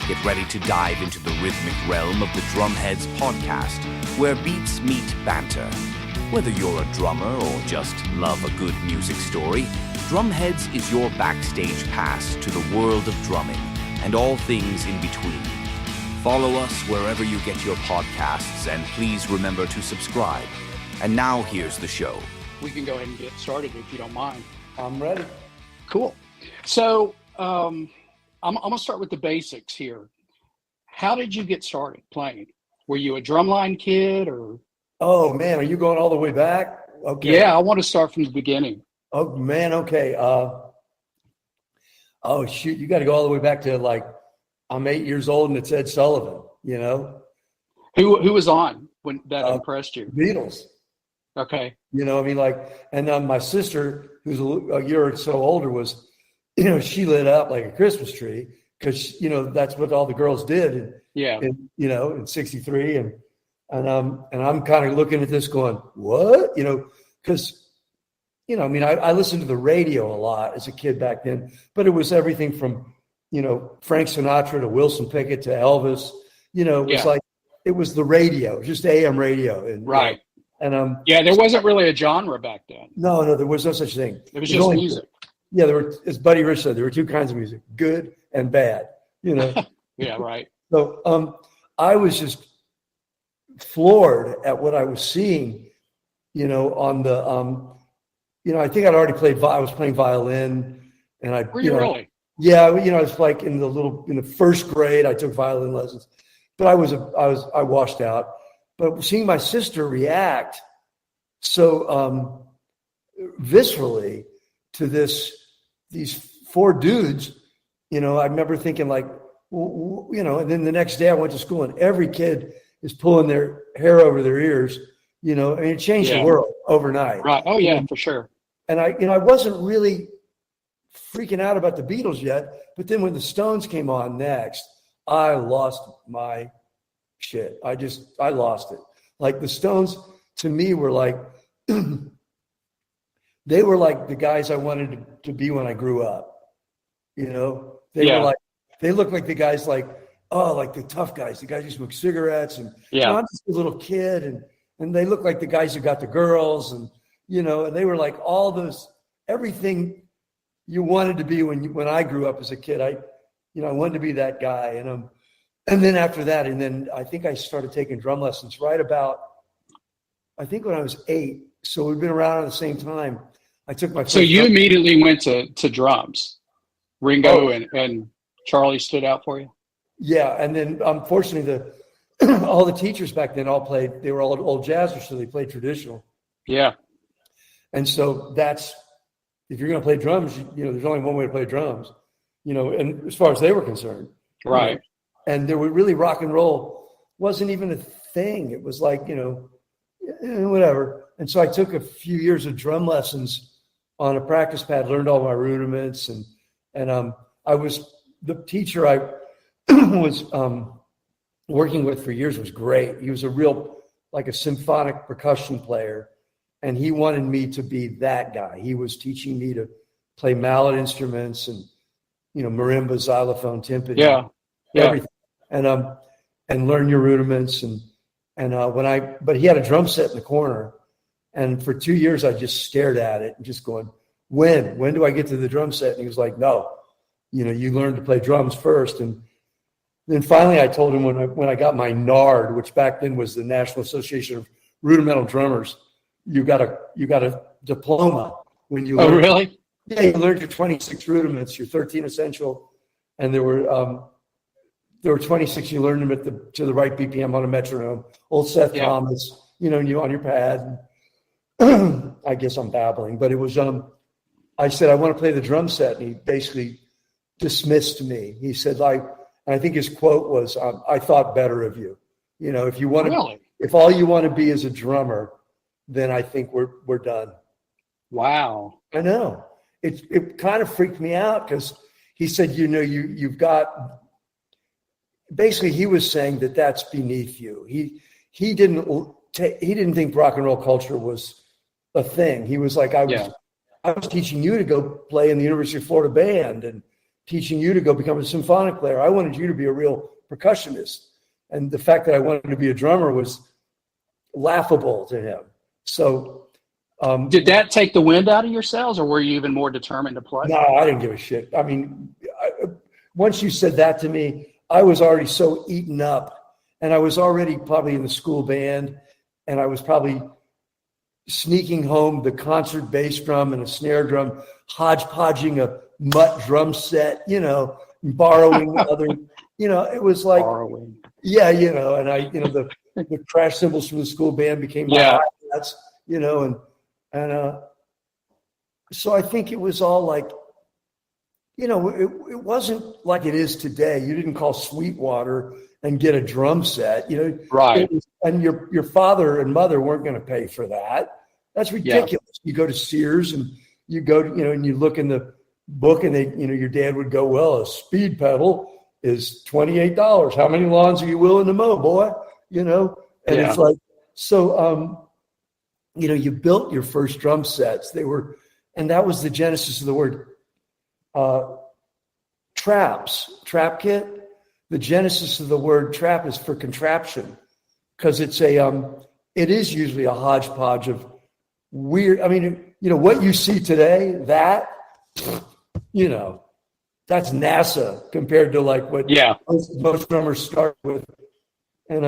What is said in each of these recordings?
Get ready to dive into the rhythmic realm of the Drumheads podcast, where beats meet banter. Whether you're a drummer or just love a good music story, Drumheads is your backstage pass to the world of drumming and all things in between. Follow us wherever you get your podcasts, and please remember to subscribe. And now here's the show. We can go ahead and get started if you don't mind. I'm ready. Cool. So I'm going to start with the basics here. How did you get started playing? Were you a drumline kid or? Oh man, are you going all the way back? Okay. Yeah, I want to start from the beginning. Oh man, okay. Oh shoot, you got to go all the way back to like I'm 8 years old and it's Ed Sullivan. You know, who was on when that impressed you? Beatles. Okay. You know, I mean, like, and my sister, who's a year or so older, was, you know, she lit up like a Christmas tree because, you know, that's what all the girls did. You know, in '63, and I'm kind of looking at this going, what? You know, because, you know, I mean, I listened to the radio a lot as a kid back then, but it was everything from, you know, Frank Sinatra to Wilson Pickett to Elvis. You know, it was like it was the radio, just AM radio, and right. And there wasn't really a genre back then. No, there was no such thing. It was just music. Yeah, there were, as Buddy Rich said, there were two kinds of music, good and bad, you know. Yeah, right. So I was just floored at what I was seeing, you know, on the you know, I think I'd already I was playing violin, and Were you really? Yeah, you know, it's like in the first grade I took violin lessons. But I washed out. But seeing my sister react so viscerally to these four dudes, you know, I remember thinking like, well, you know, and then the next day I went to school and every kid is pulling their hair over their ears, you know, I mean, it changed the world overnight. Right. Oh yeah, for sure. And I wasn't really freaking out about the Beatles yet, but then when the Stones came on next, I lost my shit. I lost it. Like the Stones to me were like, they were like the guys I wanted to be when I grew up. You know, were like, they looked like the guys like the tough guys, the guys who smoke cigarettes, and I'm just a little kid, and they looked like the guys who got the girls, and you know, and they were like all those, everything you wanted to be when I grew up as a kid. I wanted to be that guy, and then after that, and then I think I started taking drum lessons right about, I think when I was 8. So we've been around at the same time. I took my. So you immediately went to drums. Ringo and Charlie stood out for you. Yeah, and then unfortunately, all the teachers back then they were all old jazzers, so they played traditional. Yeah. And so that's, if you're going to play drums, you know, there's only one way to play drums, you know, and as far as they were concerned. Right. You know, and there were really, rock and roll wasn't even a thing. It was like, you know, whatever. And so I took a few years of drum lessons on a practice pad, learned all my rudiments, and I was, the teacher I was working with for years was great. He was a real, like a symphonic percussion player, and he wanted me to be that guy. He was teaching me to play mallet instruments and, you know, marimba, xylophone, timpani, everything. And learn your rudiments, but he had a drum set in the corner, and for 2 years I just stared at it and just going, when do I get to the drum set? And he was like, no, you know, you learn to play drums first. And then finally I told him when I got my NARD, which back then was the National Association of Rudimental Drummers, you got a diploma when you learned. Oh really? Yeah, you learned your 26 rudiments, your 13 essential, and there were 26. You learned them to the right BPM on a metronome. Old Seth Thomas, you know, you on your pad. I guess I'm babbling, but it was. I said I want to play the drum set, and he basically dismissed me. He said, I think his quote was, "I thought better of you. You know, if you want to, if all you want to be is a drummer, then I think we're done." Wow. I know. It kind of freaked me out because he said, you know, you've got. Basically, he was saying that that's beneath you. He didn't think rock and roll culture was a thing. He was like, I was teaching you to go play in the University of Florida band, and teaching you to go become a symphonic player. I wanted you to be a real percussionist. And the fact that I wanted to be a drummer was laughable to him. So did that take the wind out of your sails, or were you even more determined to play? no, I didn't give a shit. I mean, once you said that to me, I was already so eaten up, and I was already probably in the school band, and I was probably sneaking home the concert bass drum and a snare drum, hodgepodging a mutt drum set, you know, borrowing other, you know, it was like, Borrowing. yeah, you know, and I, you know, the crash cymbals from the school band became my hi-hats, you know, and so I think it was all like, you know, it wasn't like it is today. You didn't call Sweetwater and get a drum set, you know, Right. And your father and mother weren't going to pay for that. That's ridiculous. Yeah. You go to Sears and you go, you know, and you look in the book, and they, you know, your dad would go, well, a speed pedal is $28. How many lawns are you willing to mow, boy? You know, and it's like, so, you know, you built your first drum sets. They were, and that was the genesis of the word traps, trap kit. The genesis of the word trap is for contraption, because it's it is usually a hodgepodge of weird. I mean, you know, what you see today, that, you know, that's NASA compared to like what most drummers start with. And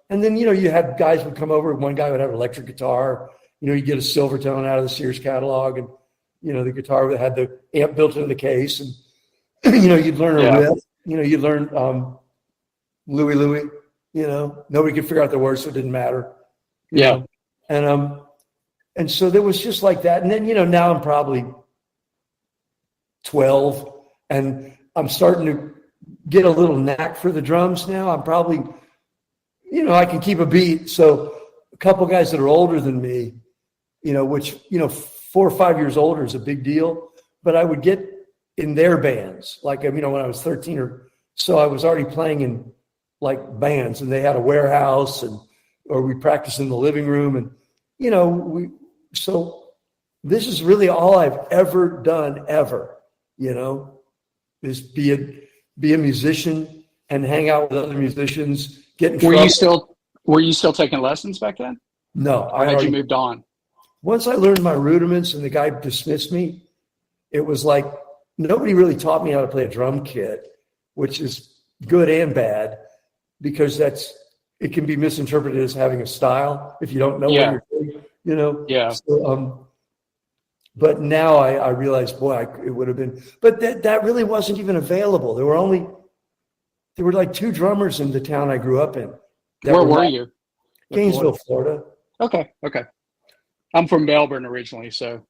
then, you know, you had guys would come over, one guy would have an electric guitar, you know, you get a Silvertone out of the Sears catalog, and, you know, the guitar that had the amp built into the case, and, you know, you'd learn a riff, you know, you'd learn Louie, you know, nobody could figure out the words, so it didn't matter. You know? And so there was just like that. And then, you know, now I'm probably 12, and I'm starting to get a little knack for the drums now. I'm probably, you know, I can keep a beat. So a couple guys that are older than me, you know, which, you know, 4 or 5 years older is a big deal, but I would get in their bands. Like, you know, when I was 13 or so, I was already playing in like bands, and they had a warehouse, or we practiced in the living room. And, you know, so this is really all I've ever done ever, you know, is be a musician and hang out with other musicians, get in trouble. Were you still taking lessons back then? No. Or had you moved on? Once I learned my rudiments and the guy dismissed me, it was like nobody really taught me how to play a drum kit, which is good and bad, because it can be misinterpreted as having a style if you don't know what you're doing, you know? Yeah. So, but now I realize, boy, it would have been, but that really wasn't even available. There were like 2 drummers in the town I grew up in. Where were you? Gainesville, Florida. Okay. I'm from Melbourne originally, so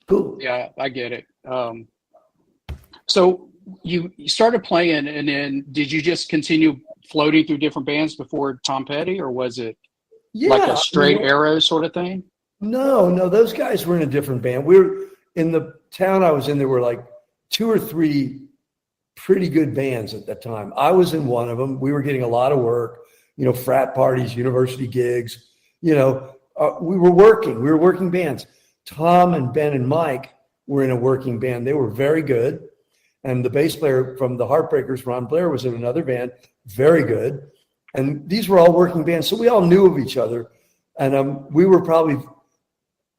cool. Yeah, I get it. So you started playing, and then did you just continue floating through different bands before Tom Petty, or was it like a straight arrow sort of thing? No, those guys were in a different band. We were in the town I was in. There were like 2 or 3 pretty good bands at that time. I was in one of them. We were getting a lot of work, you know, frat parties, university gigs, you know, we were working bands. Tom and Ben and Mike were in a working band. They were very good. And the bass player from the Heartbreakers, Ron Blair, was in another band, very good. And these were all working bands. So we all knew of each other. And we were probably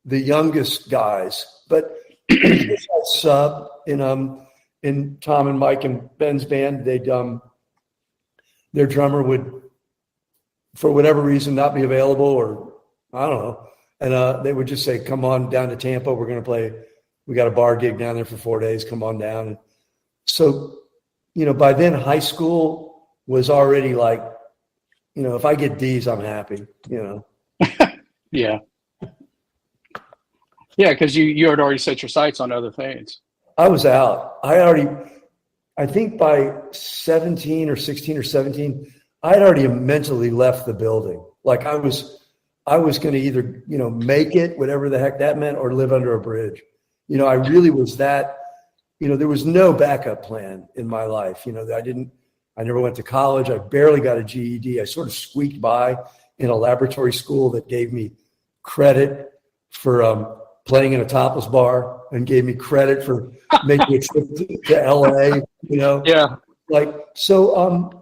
the youngest guys, but sub in Tom and Mike and Ben's band, their drummer would, for whatever reason, not be available, or I don't know. And they would just say, come on down to Tampa. We're going to play. We got a bar gig down there for 4 days. Come on down. And so, you know, by then high school was already like, you know, if I get D's, I'm happy, you know. Yeah, because you had already set your sights on other things. I was out. I think by 17 or 16 or 17, I had already mentally left the building. Like I was going to either, you know, make it, whatever the heck that meant, or live under a bridge. You know, I really was that, you know, there was no backup plan in my life. You know, I never went to college. I barely got a GED. I sort of squeaked by in a laboratory school that gave me credit for playing in a topless bar, and gave me credit for making a trip to LA you know? Yeah. Like, so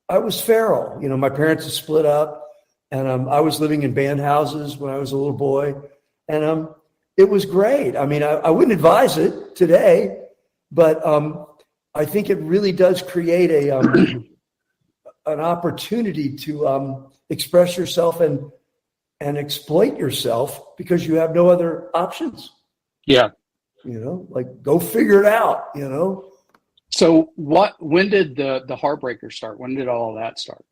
I was feral. You know, my parents had split up, and I was living in band houses when I was a little boy, and it was great. I mean, I wouldn't advise it today, but I think it really does create an opportunity to express yourself and exploit yourself because you have no other options. Yeah. You know, like go figure it out, you know? So when did the Heartbreakers start? When did all of that start?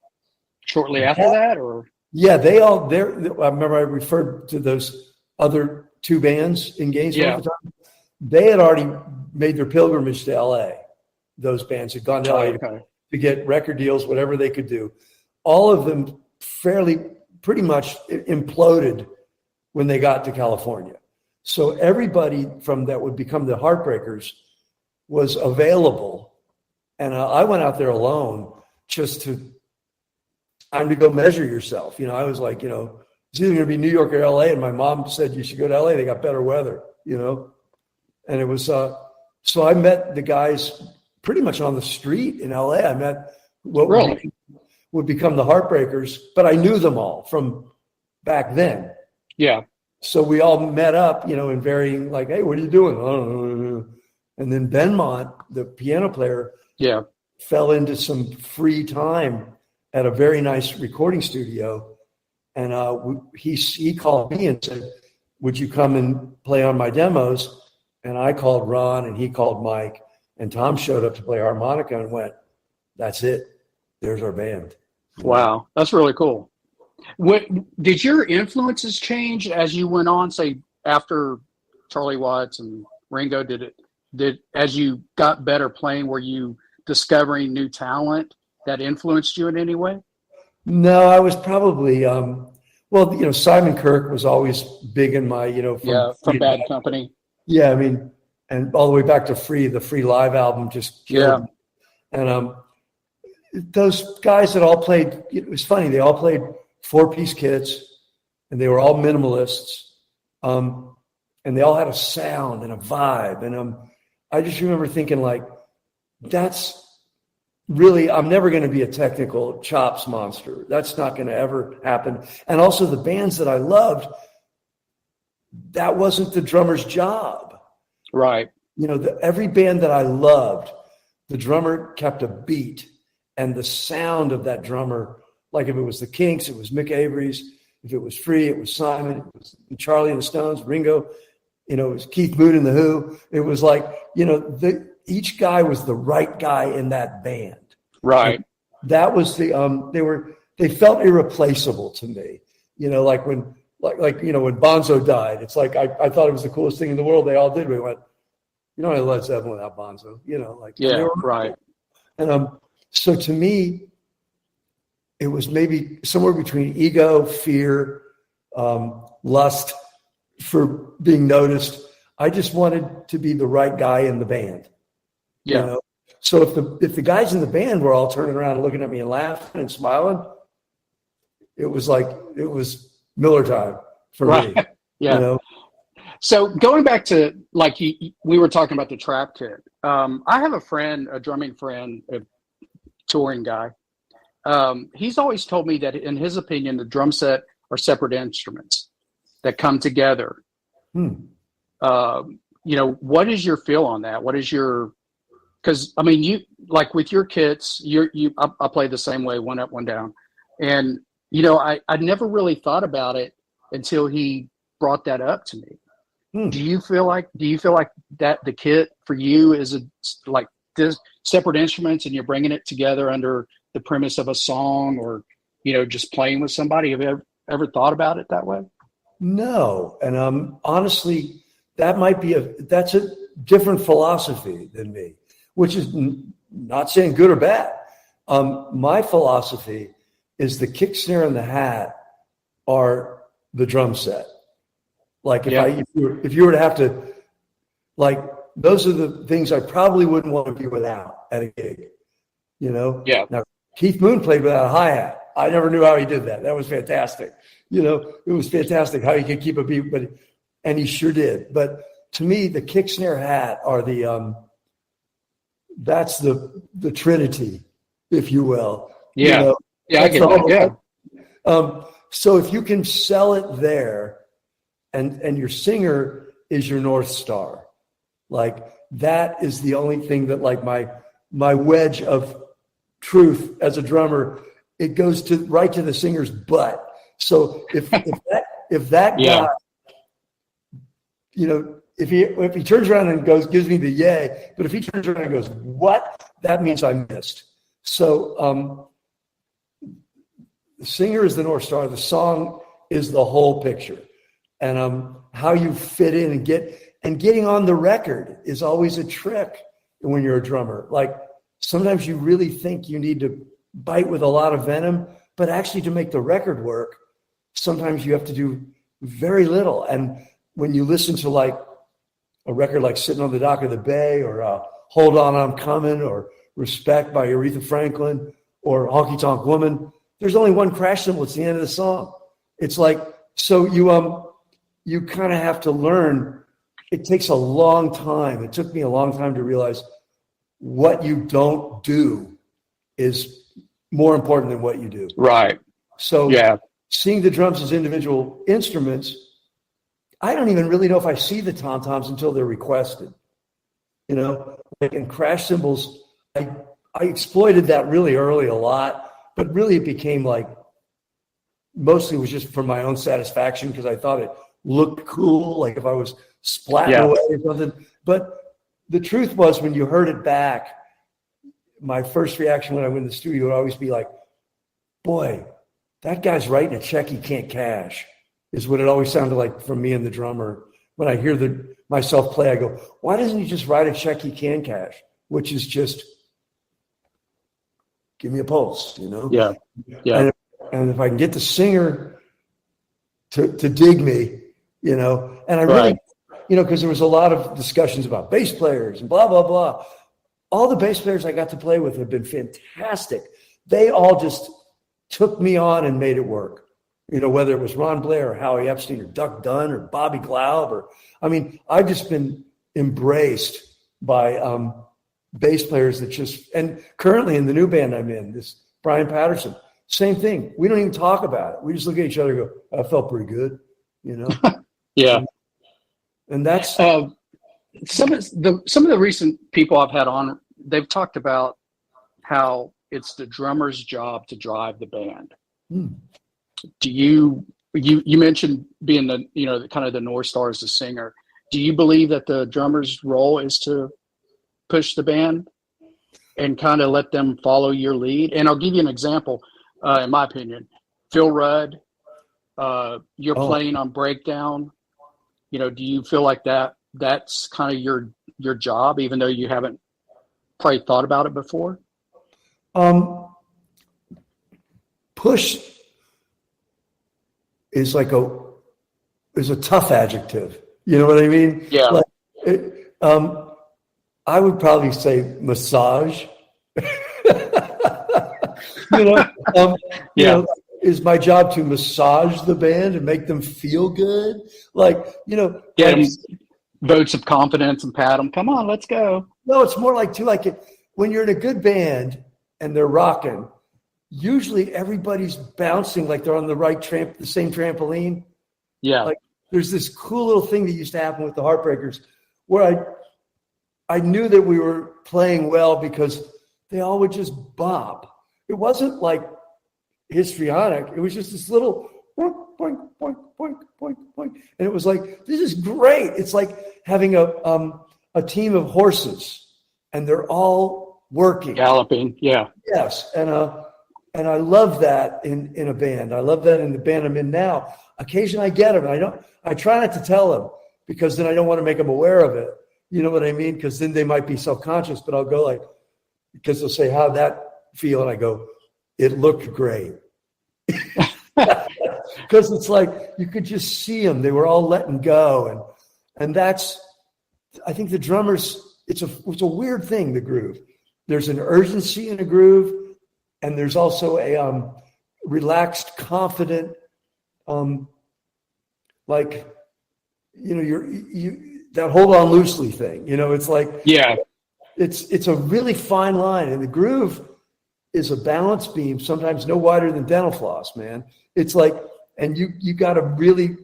Shortly after that, or? Yeah, I remember I referred to those other two bands in Gainesville at the time. They had already made their pilgrimage to LA. Those bands had gone to LA to get record deals, whatever they could do. All of them pretty much imploded when they got to California. So everybody from that would become the Heartbreakers was available. And I went out there alone just time to go measure yourself. You know, I was like, you know, it's either going to be New York or LA. And my mom said, you should go to LA. They got better weather, you know? And it was, so I met the guys pretty much on the street in LA. I met what would become the Heartbreakers, but I knew them all from back then. Yeah. So we all met up, you know, in varying, like, hey, what are you doing? I don't know. And then Benmont, the piano player, fell into some free time at a very nice recording studio. And he called me and said, would you come and play on my demos? And I called Ron and he called Mike, and Tom showed up to play harmonica and went, that's it. There's our band. Wow. That's really cool. Did your influences change as you went on, say after Charlie Watts and Ringo? Did as you got better playing, were you discovering new talent that influenced you in any way? No, I was probably, well, you know, Simon Kirke was always big in my, you know, from Bad Company. Yeah. I mean, and all the way back to the Free Live album just killed me. And those guys that all played, it was funny, they all played 4-piece kits and they were all minimalists. And they all had a sound and a vibe. And I just remember thinking, like, that's really, I'm never going to be a technical chops monster. That's not going to ever happen. And also the bands that I loved, that wasn't the drummer's job. Right. You know, every band that I loved, the drummer kept a beat, and the sound of that drummer, like if it was the Kinks, it was Mick Avery's. If it was Free, it was Simon. It was Charlie and the Stones, Ringo. You know, it was Keith Moon and the Who. It was like, you know, each guy was the right guy in that band. Right. And that was they felt irreplaceable to me. You know, like when you know, when Bonzo died, it's like I thought it was the coolest thing in the world. They all did. We went, you know, I Led Zeppelin without Bonzo. You know, like right. And so to me, it was maybe somewhere between ego, fear, lust for being noticed. I just wanted to be the right guy in the band. Yeah. You know? So if the guys in the band were all turning around and looking at me and laughing and smiling, it was like it was Miller time for me. Yeah. You know? So going back to, like, we were talking about the trap kit. I have a friend, a drumming friend, a touring guy. He's always told me that in his opinion, the drum set are separate instruments that come together. You know, what is your feel on that? What is your, because I mean, you, like with your kits, I play the same way, one up, one down. And, you know, I never really thought about it until he brought that up to me. Do you feel like that the kit for you is like this separate instruments and you're bringing it together under the premise of a song, or, you know, just playing with somebody? Have you ever thought about it that way? No. And honestly, that's a different philosophy than me, which is not saying good or bad. My philosophy is the kick, snare, and the hat are the drum set. Like if you were to have to, like, those are the things I probably wouldn't want to be without at a gig, you know? Yeah. Now, Keith Moon played without a hi-hat. I never knew how he did that. That was fantastic. You know, it was fantastic how he could keep a beat, and he sure did. But to me, the kick, snare, hat are that's the Trinity, if you will. Yeah. You know, Yeah, I get that. Yeah. So if you can sell it there, and your singer is your North Star, like that is the only thing that, like, my wedge of truth as a drummer, it goes right to the singer's butt. So if that Yeah. guy, you know, if he turns around and gives me the yay, but if he turns around and goes, what? That means I missed. So the singer is the North Star. The song is the whole picture. And how you fit in and getting on the record is always a trick when you're a drummer. Like, sometimes you really think you need to bite with a lot of venom, but actually to make the record work, sometimes you have to do very little. And when you listen to like a record like Sitting on the Dock of the Bay, or Hold On, I'm Coming, or Respect by Aretha Franklin, or Honky Tonk Woman, there's only one crash cymbal. It's the end of the song. It's like, so you kind of have to learn. It takes a long time. It took me a long time to realize what you don't do is more important than what you do. Right. So yeah, seeing the drums as individual instruments, I don't even really know if I see the tom-toms until they're requested. You know, like in crash cymbals, I exploited that really early a lot, but really it became like, mostly it was just for my own satisfaction because I thought it looked cool, like if I was splatting away or something. But the truth was, when you heard it back, my first reaction when I went in the studio would always be like, boy, that guy's writing a check he can't cash, is what it always sounded like from me and the drummer. When I hear myself play, I go, why doesn't he just write a check he can cash? Which is just, give me a pulse, you know? Yeah. Yeah. And if I can get the singer to dig me, you know, and I really, you know, because there was a lot of discussions about bass players and blah, blah, blah. All the bass players I got to play with have been fantastic. They all just took me on and made it work. You know, whether it was Ron Blair or Howie Epstein or Duck Dunn or Bobby Glaub, I've just been embraced by bass players that just, and currently in the new band I'm in, this Brian Patterson, same thing. We don't even talk about it. We just look at each other and go, I felt pretty good, you know? Yeah. And that's some of the recent people I've had on, they've talked about how it's the drummer's job to drive the band. Do you mentioned being the, you know, kind of the North Star as the singer. Do you believe that the drummer's role is to push the band and kind of let them follow your lead? And I'll give you an example. In my opinion, Phil Rudd, you're playing on Breakdown. You know, do you feel like that's kind of your job, even though you haven't probably thought about it before? Push is like a tough adjective. You know what I mean? Yeah. Like, I would probably say massage. You know, you know, is my job to massage the band and make them feel good? Like, you know, get them votes of confidence and pat them. Come on, let's go. No, it's more like when you're in a good band and they're rocking, usually everybody's bouncing like they're on the same trampoline. Yeah. Like there's this cool little thing that used to happen with the Heartbreakers where I knew that we were playing well because they all would just bop. It wasn't like histrionic. It was just this little boink, boink, boink, boink, boink, boink. And it was like, this is great. It's like having a team of horses and they're all working. Galloping. Yeah. Yes. And I love that in a band. I love that in the band I'm in now. Occasionally I get them. I try not to tell them because then I don't want to make them aware of it. You know what I mean? Because then they might be self-conscious, but I'll go like, because they'll say, how'd that feel? And I go, it looked great. Because it's like, you could just see them. They were all letting go. And that's, I think the drummers, it's a weird thing, the groove. There's an urgency in a groove. And there's also a relaxed, confident, like, you know, that hold on loosely thing. It's like, Yeah. it's a really fine line, and the groove is a balance beam, sometimes no wider than dental floss, man. It's like, and you got to really,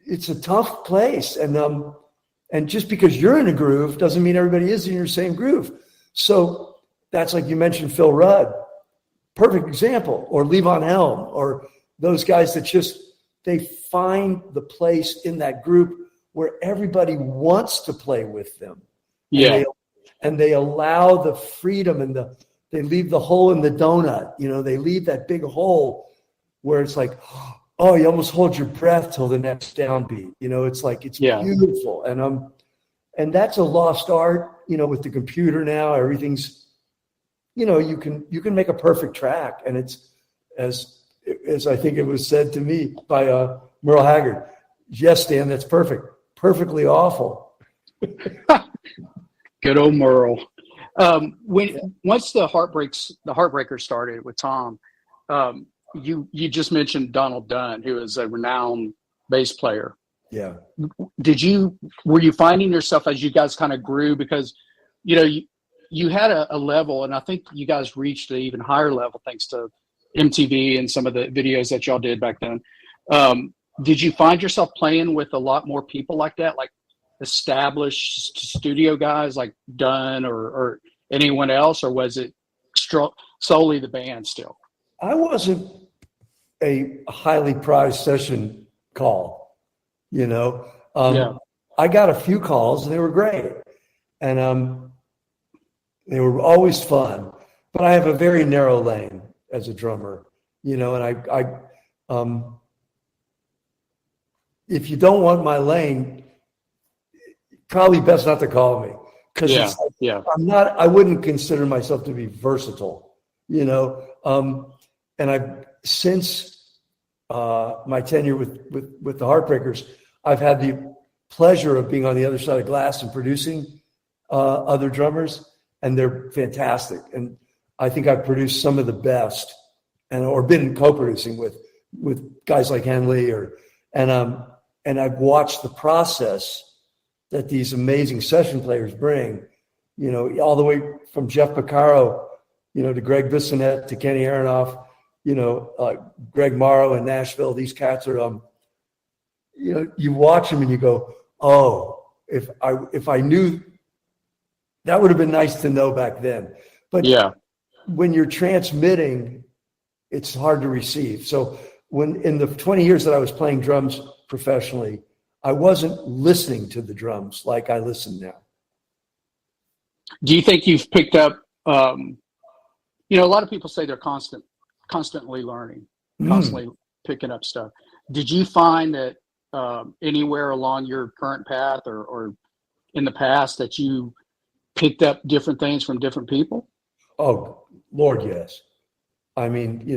it's a tough place. And just because you're in a groove doesn't mean everybody is in your same groove. So that's like you mentioned Phil Rudd, perfect example, or Levon Helm, or those guys that they find the place in that group where everybody wants to play with them. Yeah. And they allow the freedom and they leave the hole in the donut. They leave that big hole where it's like, oh, you almost hold your breath till the next downbeat. It's like, it's beautiful. And that's a lost art, with the computer now, everything's, you can make a perfect track. And it's as I think it was said to me by Merle Haggard, yes, Dan, that's perfect. Perfectly awful. Good old Merle. Once the Heartbreakers started with Tom, you just mentioned Donald Dunn, who is a renowned bass player. Yeah. Were you finding yourself as you guys kind of grew, because you had a level, and I think you guys reached an even higher level thanks to MTV and some of the videos that y'all did back then. Did you find yourself playing with a lot more people like that, like established studio guys like Dunn or anyone else, or was it solely the band still? I wasn't a highly prized session call, I got a few calls and they were great, and they were always fun, but I have a very narrow lane as a drummer, and I if you don't want my lane, probably best not to call me, because I wouldn't consider myself to be versatile, and I've since my tenure with the Heartbreakers, I've had the pleasure of being on the other side of glass and producing other drummers, and they're fantastic. And I think I've produced some of the best, or been co-producing with guys like Henley, and I've watched the process that these amazing session players bring, all the way from Jeff Porcaro, to Greg Bissonette, to Kenny Aronoff, Greg Morrow in Nashville. These cats are, you watch them and you go, oh, if I knew, that would have been nice to know back then. But when you're transmitting, it's hard to receive. So when in the 20 years that I was playing drums professionally, I wasn't listening to the drums like I listen now. Do you think you've picked up, a lot of people say they're constantly learning, constantly picking up stuff. Did you find that anywhere along your current path or in the past that you picked up different things from different people? Oh, Lord, yes. I mean,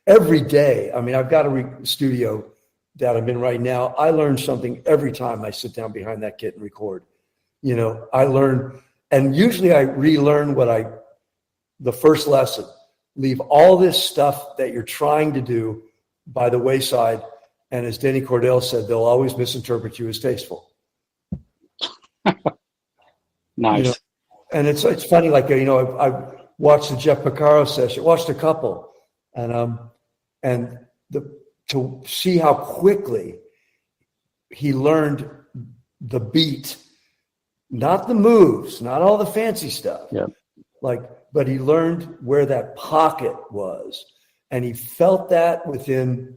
every day. I mean, I've got a studio that I'm in right now. I learn something every time I sit down behind that kit and record. I learn, and usually I relearn the first lesson. Leave all this stuff that you're trying to do by the wayside. And as Denny Cordell said, they'll always misinterpret you as tasteful. Nice. And it's funny, like, I watched the Jeff Porcaro session, watched a couple, and to see how quickly he learned the beat, not the moves, not all the fancy stuff. Yeah. But he learned where that pocket was, and he felt that within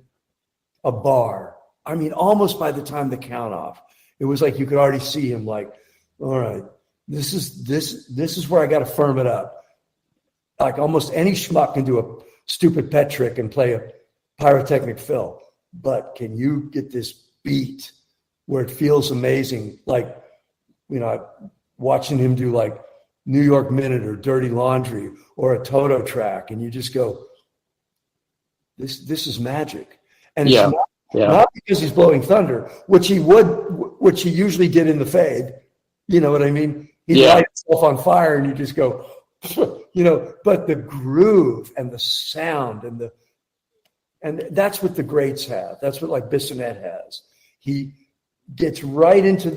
a bar. I mean, almost by the time the count off, it was like you could already see him like, all right, this is where I got to firm it up. Like almost any schmuck can do a stupid pet trick and play a pyrotechnic fill, but can you get this beat where it feels amazing? Like, watching him do like New York Minute or Dirty Laundry or a Toto track, and you just go, this is magic. And it's not because he's blowing thunder, which he usually did in the fade. You know what I mean? He'd light himself on fire and you just go, but the groove and the sound and that's what the greats have. That's what like Bissonette has. He gets right into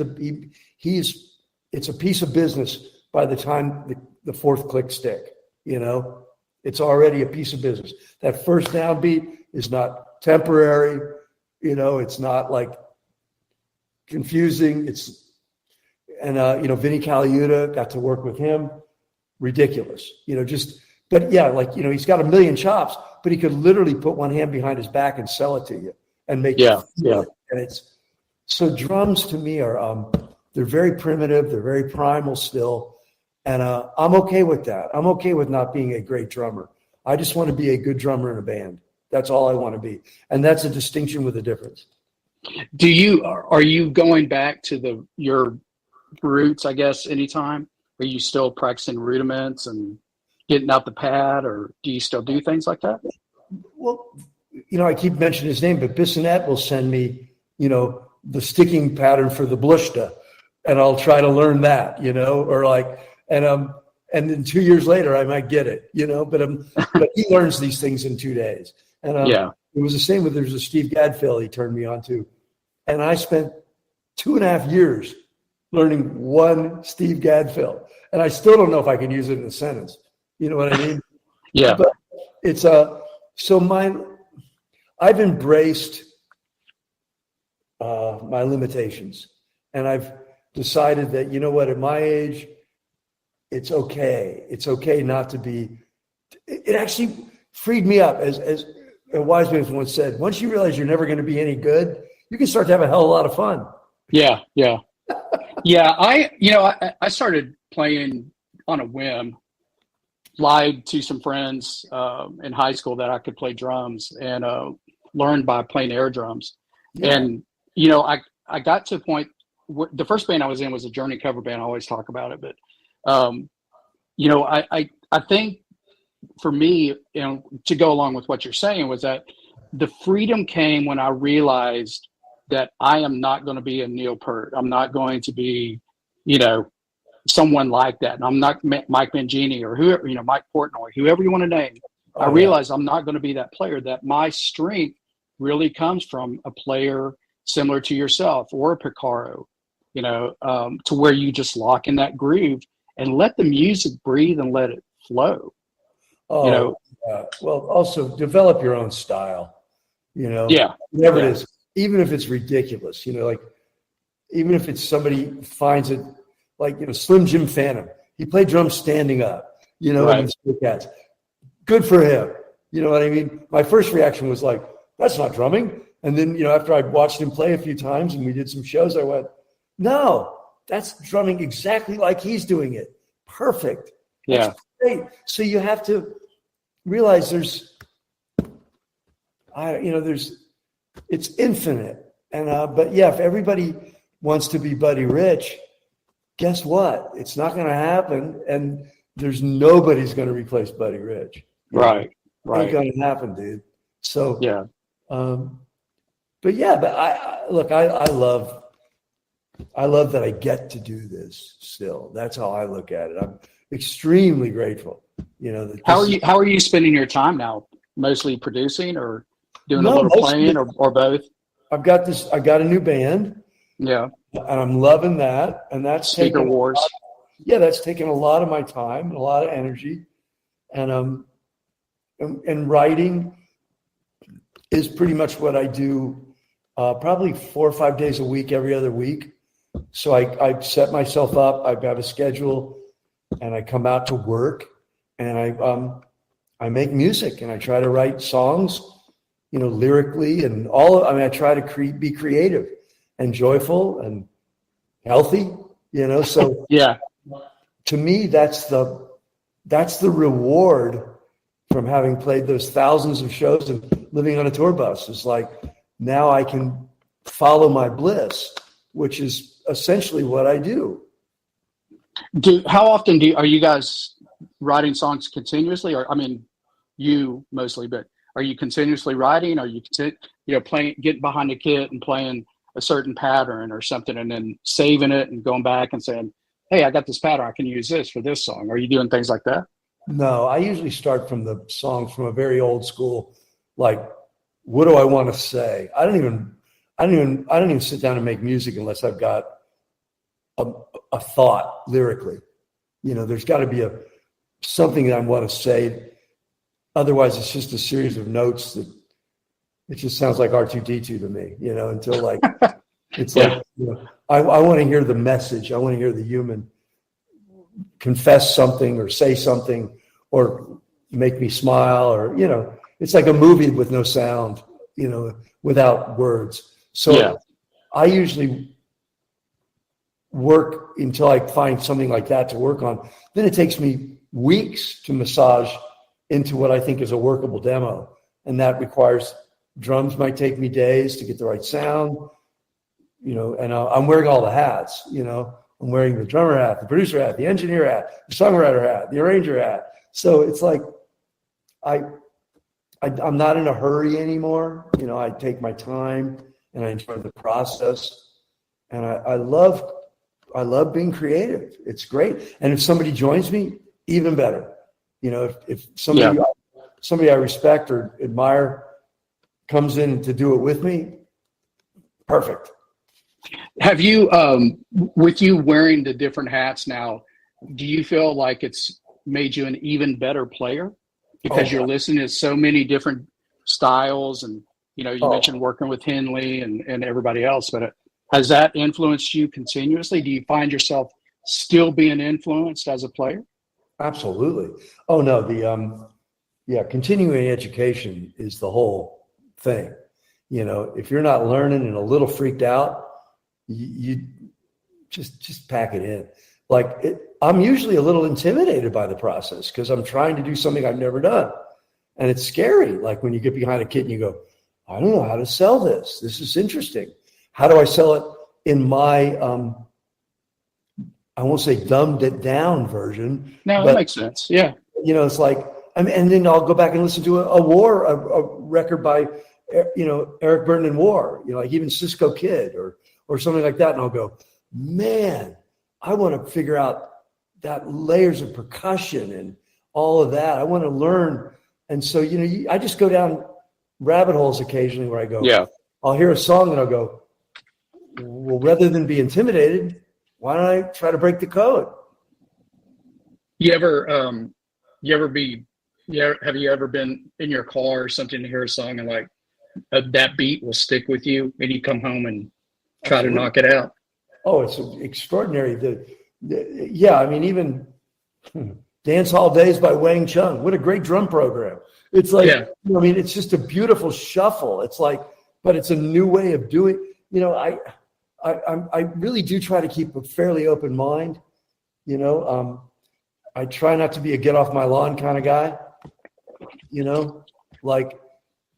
it's a piece of business by the time the fourth click stick, it's already a piece of business. That first downbeat is not temporary, it's not like confusing. Vinny Colaiuta, got to work with him. Ridiculous, but yeah, he's got a million chops, but he could literally put one hand behind his back and sell it to you and make it. And so drums to me are, they're very primitive. They're very primal still. And I'm okay with that. I'm okay with not being a great drummer. I just want to be a good drummer in a band. That's all I want to be. And that's a distinction with a difference. Are you going back to your roots, I guess, anytime? Are you still practicing rudiments and getting out the pad, or do you still do things like that? Well, I keep mentioning his name, but Bissonette will send me, the sticking pattern for the blushta, and I'll try to learn that, and then 2 years later I might get it, but he learns these things in 2 days. And it was the same there's a Steve Gadfill he turned me on to, and I spent 2.5 years learning one Steve Gadfill, and I still don't know if I can use it in a sentence. You know what I mean? Yeah. But it's I've embraced my limitations, and I've decided that, at my age, it's okay. It's okay not to be. It actually freed me up, as a wise man once said. Once you realize you're never going to be any good, you can start to have a hell of a lot of fun. Yeah. I started playing on a whim. Lied to some friends in high school that I could play drums, and learned by playing air drums. Yeah. And I got to a point where the first band I was in was a Journey cover band. I always talk about it, but I think for me, to go along with what you're saying, was that the freedom came when I realized that I am not going to be a Neil Peart. I'm not going to be, someone like that. And I'm not Mike Mangini or whoever, Mike Portnoy, whoever you want to name. I realize I'm not going to be that player, that my strength really comes from a player similar to yourself or a Picaro, to where you just lock in that groove and let the music breathe and let it flow. Well, also develop your own style, Yeah. Whatever it is, even if it's ridiculous, even if it's somebody finds it, Slim Jim Phantom, he played drums standing up, Right. in the Stray Cats. Good for him. You know what I mean? My first reaction was like, that's not drumming. And then, after I watched him play a few times and we did some shows, I went, no, that's drumming exactly like he's doing it. Perfect. Yeah. That's great. So you have to realize it's infinite. And, but yeah, if everybody wants to be Buddy Rich, guess what? It's not going to happen. And there's nobody's going to replace Buddy Rich. Right. Ain't going to happen, dude. So, yeah. I love that I get to do this still. That's how I look at it. I'm extremely grateful. How are you spending your time now? Mostly producing or doing a little playing or both? I got a new band. Yeah. And I'm loving that. And that's Speaker Wars. That's taken a lot of my time and a lot of energy. And writing is pretty much what I do, probably 4 or 5 days a week, every other week. So I set myself up. I have a schedule, and I come out to work, and I make music, and I try to write songs, lyrically, and I try to be creative and joyful and healthy, So yeah, to me, that's the reward from having played those thousands of shows and living on a tour bus. It's like, now I can follow my bliss, which is essentially what I do. How often are you guys writing songs continuously? Or, you mostly, but are you continuously writing? Are you, playing, getting behind the kit and playing a certain pattern or something, and then saving it and going back and saying, hey, I got this pattern, I can use this for this song? Are you doing things like that? No, I usually start from the song from a very old school, like, what do I want to say? I I don't even sit down and make music unless I've got a thought lyrically. There's got to be something that I want to say. Otherwise, it's just a series of notes that it just sounds like R2D2 to me. Until like it's like I want to hear the message. I want to hear the human confess something or say something or make me smile or it's like a movie with no sound. Without words. So I usually work until I find something like that to work on. Then it takes me weeks to massage into what I think is a workable demo. And that requires drums might take me days to get the right sound, and I'm wearing all the hats, I'm wearing the drummer hat, the producer hat, the engineer hat, the songwriter hat, the arranger hat. So it's like, I'm not in a hurry anymore. I take my time and I enjoy the process. And I love being creative. It's great. And if somebody joins me, even better. If somebody I respect or admire comes in to do it with me, perfect. Have you, with you wearing the different hats now, do you feel like it's made you an even better player? Because you're listening to so many different styles and, you mentioned working with Henley and everybody else, but has that influenced you continuously? Do you find yourself still being influenced as a player? Absolutely. Oh no, continuing education is the whole thing. If you're not learning and a little freaked out, you just pack it in. I'm usually a little intimidated by the process because I'm trying to do something I've never done. And it's scary. Like when you get behind a kit and you go, I don't know how to sell this. This is interesting. How do I sell it in my, I won't say dumbed it down version. No, that makes sense. Yeah. It's like, and then I'll go back and listen to a record by, Eric Burden and War, like even Cisco Kid or something like that. And I'll go, man, I want to figure out that layers of percussion and all of that. I want to learn. And so, I just go down rabbit holes occasionally where I go, I'll hear a song and I'll go, well, rather than be intimidated, why don't I try to break the code? Have you ever been in your car or something to hear a song and like that beat will stick with you and you come home and try to knock it out? Oh, it's extraordinary. Even Dance Hall Days by Wang Chung. What a great drum program. It's like, it's just a beautiful shuffle. It's like, but it's a new way of doing, I really do try to keep a fairly open mind. I try not to be a get off my lawn kind of guy,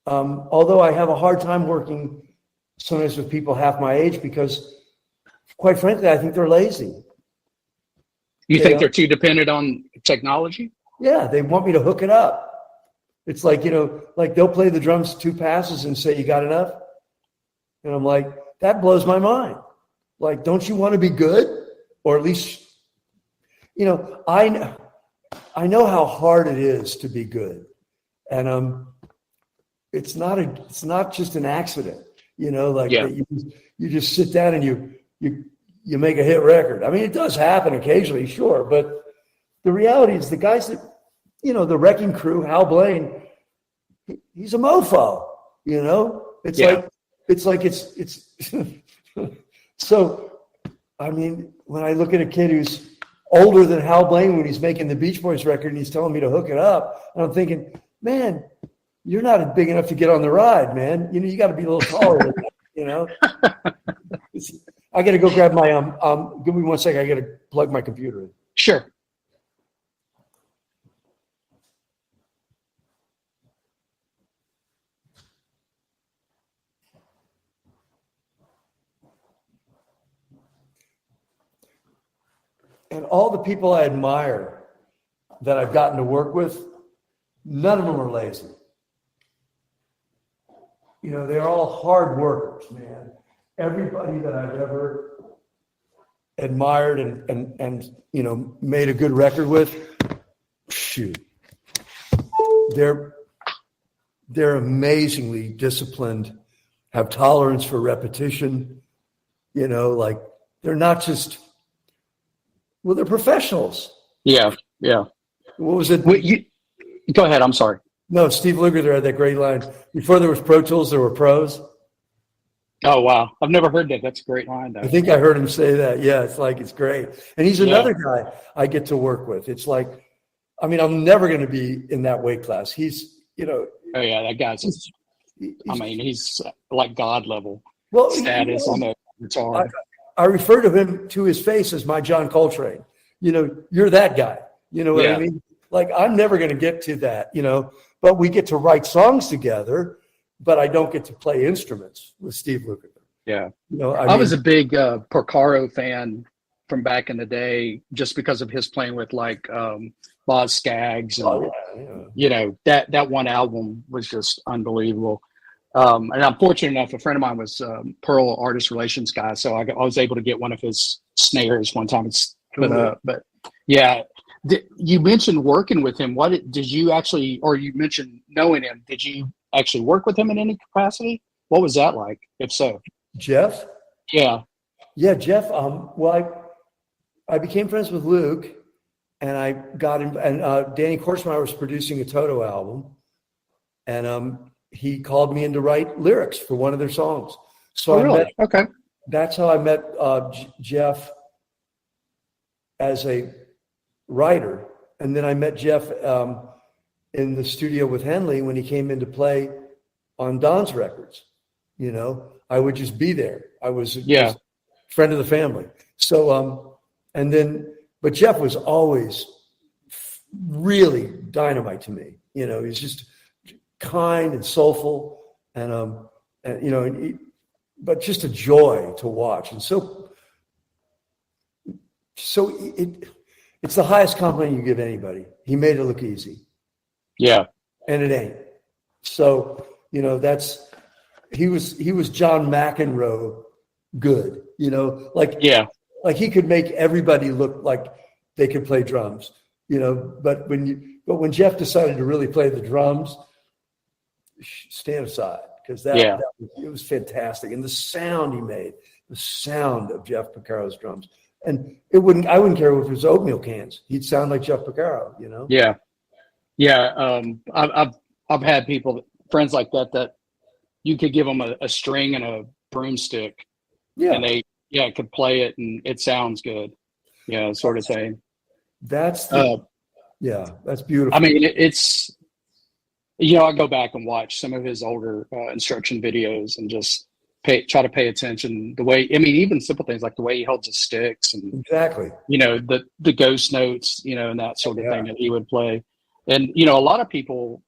although I have a hard time working sometimes with people half my age because quite frankly, I think they're lazy. You think they're too dependent on technology? Yeah, they want me to hook it up. It's like, they'll play the drums 2 passes and say, you got enough? And I'm like, that blows my mind. Like, don't you want to be good? Or at least, I know how hard it is to be good. And it's not just an accident, you just sit down and you make a hit record. I mean, it does happen occasionally, sure, but the reality is the guys that, the Wrecking Crew, Hal Blaine, he's a mofo, it's so, I mean, when I look at a kid who's older than Hal Blaine when he's making the Beach Boys record and he's telling me to hook it up, and I'm thinking, man, you're not big enough to get on the ride, man. You got to be a little taller than that, I got to go grab my, give me 1 second. I got to plug my computer in. Sure. And all the people I admire that I've gotten to work with, none of them are lazy. They're all hard workers, man. Everybody that I've ever admired and made a good record with, shoot, they're amazingly disciplined have tolerance for repetition. Like they're not just, well, they're professionals. Yeah. Yeah. What was it? Go ahead. I'm sorry. No, Steve Lukather had that great line. Before there was Pro Tools, there were pros. Oh, wow. I've never heard that. That's a great line, though. I think I heard him say that. Yeah, it's great. And he's another guy I get to work with. It's like, I mean, I'm never going to be in that weight class. He's, Oh, yeah, that guy's, he's like God level status on the guitar. I refer to him to his face as my John Coltrane. You're that guy. You know what I mean? Like, I'm never going to get to that, but we get to write songs together, but I don't get to play instruments with Steve Lukather. Yeah. I was a big Porcaro fan from back in the day, just because of his playing with like Boz Scaggs. And, that one album was just unbelievable. And I'm fortunate enough, a friend of mine was Pearl artist relations guy. So I was able to get one of his snares one time. But yeah. You mentioned working with him. Did you actually, or you mentioned knowing him, did you actually work with him in any capacity? What was that like, if so? Jeff? Yeah. Yeah, Jeff. Well, I became friends with Luke, and I got him, and Danny Korschmeyer was producing a Toto album, and he called me in to write lyrics for one of their songs. So Okay. That's how I met Jeff as a writer. And then I met Jeff in the studio with Henley when he came in to play on Don's records. I would just be there. I was a friend of the family. So, but Jeff was always really dynamite to me. He's just kind and soulful but just a joy to watch. And it's the highest compliment you give anybody. He made it look easy. Yeah. And it ain't. So, he was John McEnroe good, like he could make everybody look like they could play drums, but when Jeff decided to really play the drums, stand aside, because it was fantastic. And the sound he made, the sound of Jeff Porcaro's drums. And I wouldn't care if it was oatmeal cans. He'd sound like Jeff Porcaro, Yeah. Yeah. I've had friends like that you could give them a string and a broomstick, and they could play it and it sounds good, sort of thing. That's that's beautiful. I mean, it's I go back and watch some of his older instruction videos and just try to pay attention the way, even simple things like the way he holds his sticks and exactly, the ghost notes, and that sort of thing that he would play. And, a lot of people,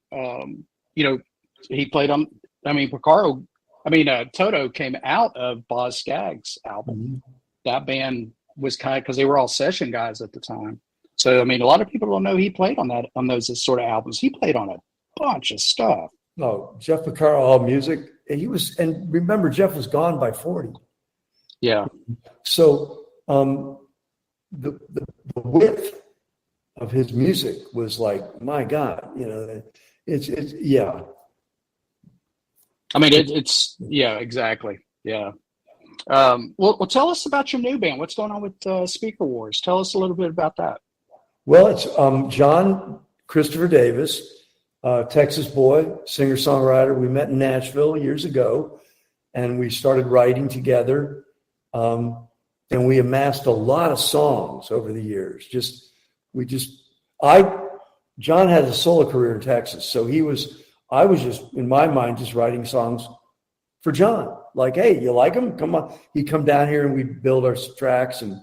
he played on, Porcaro, Toto came out of Boz Scaggs' album. Mm-hmm. That band was because they were all session guys at the time. So, a lot of people don't know he played on those sort of albums. He played on a bunch of stuff. No, Jeff Porcaro, all music. And remember, Jeff was gone by 40. Yeah. So the width of his music was like, my God, it's exactly. Yeah. Well, tell us about your new band. What's going on with Speaker Wars? Tell us a little bit about that. Well, it's John Christopher Davis, Texas boy, singer-songwriter. We met in Nashville years ago, and we started writing together. And we amassed a lot of songs over the years. John had a solo career in Texas, so I was just, in my mind, just writing songs for John. Like, hey, you like him? Come on. He'd come down here and we'd build our tracks. And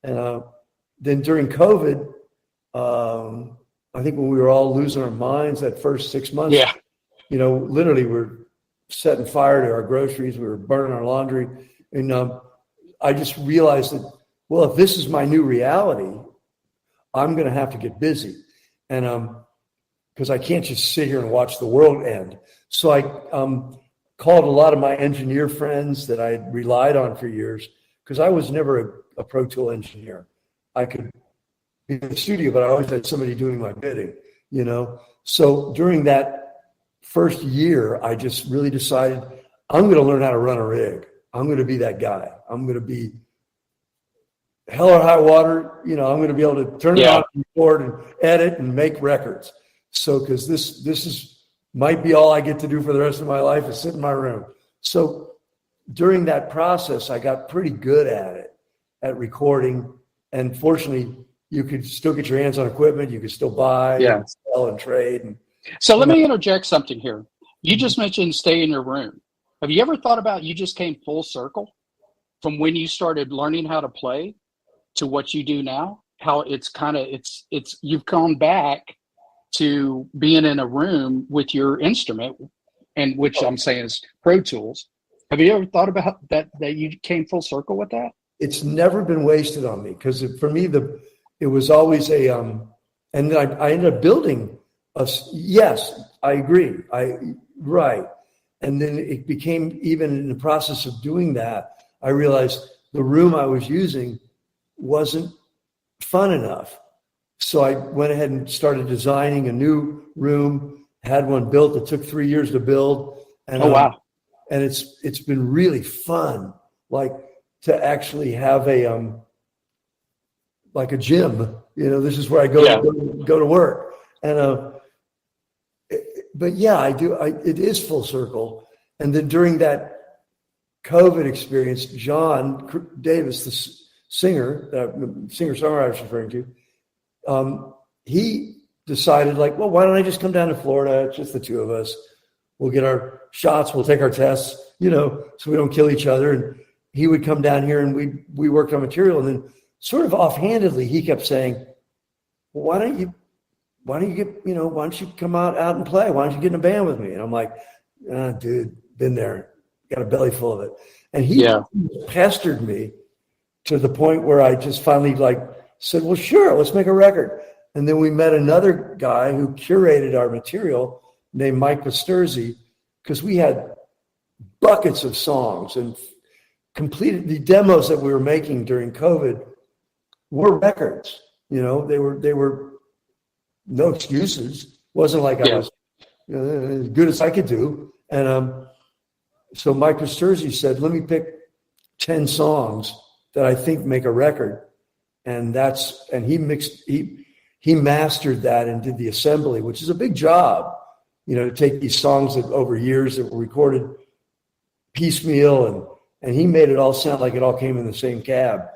then during COVID, I think when we were all losing our minds that first 6 months, literally we're setting fire to our groceries. We were burning our laundry. And I just realized that, well, if this is my new reality, I'm going to have to get busy. And because I can't just sit here and watch the world end. So I called a lot of my engineer friends that I had relied on for years, because I was never a Pro Tool engineer. I could be in the studio, but I always had somebody doing my bidding, So during that first year, I just really decided I'm going to learn how to run a rig. I'm going to be that guy. I'm going to be hell or high water. I'm going to be able to turn it on, record, and edit and make records. So, because this might be all I get to do for the rest of my life is sit in my room. So during that process, I got pretty good at recording. And fortunately, you could still get your hands on equipment. You could still buy, and sell, and trade. So let me interject something here. You just mentioned stay in your room. Have you ever thought about, you just came full circle from when you started learning how to play to what you do now? How it's you've gone back to being in a room with your instrument, and which I'm saying is Pro Tools. Have you ever thought about that you came full circle with that? It's never been wasted on me, because for me, it was always and then I ended up building yes, I agree. Right. And then it became, even in the process of doing that, I realized the room I was using wasn't fun enough. So I went ahead and started designing a new room, had one built that took 3 years to build. And, wow. And it's been really fun, like to actually have like a gym, this is where I go to work. And, but yeah, I do. It is full circle. And then during that COVID experience, John Davis, the singer-songwriter I was referring to, he decided, like, well, why don't I just come down to Florida? It's just the two of us. We'll get our shots. We'll take our tests, so we don't kill each other. And he would come down here, and we worked on material. And then sort of offhandedly, he kept saying, well, why don't you come out and play? Why don't you get in a band with me? And I'm like, dude, been there, got a belly full of it. And he pestered me to the point where I just finally said, well, sure, let's make a record. And then we met another guy who curated our material named Mike Pasterzi, because we had buckets of songs and completed the demos that we were making during COVID were records. They were no excuses. Wasn't like I was as good as I could do. And so Mike Pasterzi said, let me pick 10 songs that I think make a record. And he mastered that and did the assembly, which is a big job, to take these songs that over years that were recorded piecemeal, and he made it all sound like it all came in the same cab.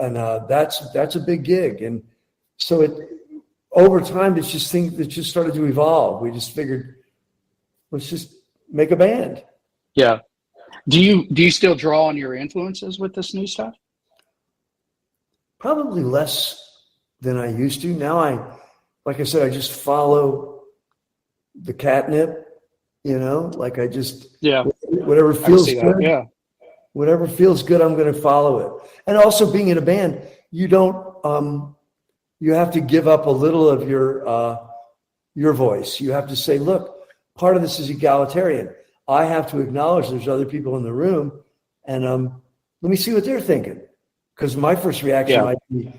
And that's a big gig. And so over time, it's just things that just started to evolve. We just figured, let's just make a band. Yeah. Do you still draw on your influences with this new stuff? Probably less than I used to. Now like I said, I just follow the catnip, I just, whatever feels good. Yeah. Whatever feels good, I'm going to follow it. And also being in a band, you don't, you have to give up a little of your voice. You have to say, look, part of this is egalitarian. I have to acknowledge there's other people in the room, and let me see what they're thinking. Because my first reaction might be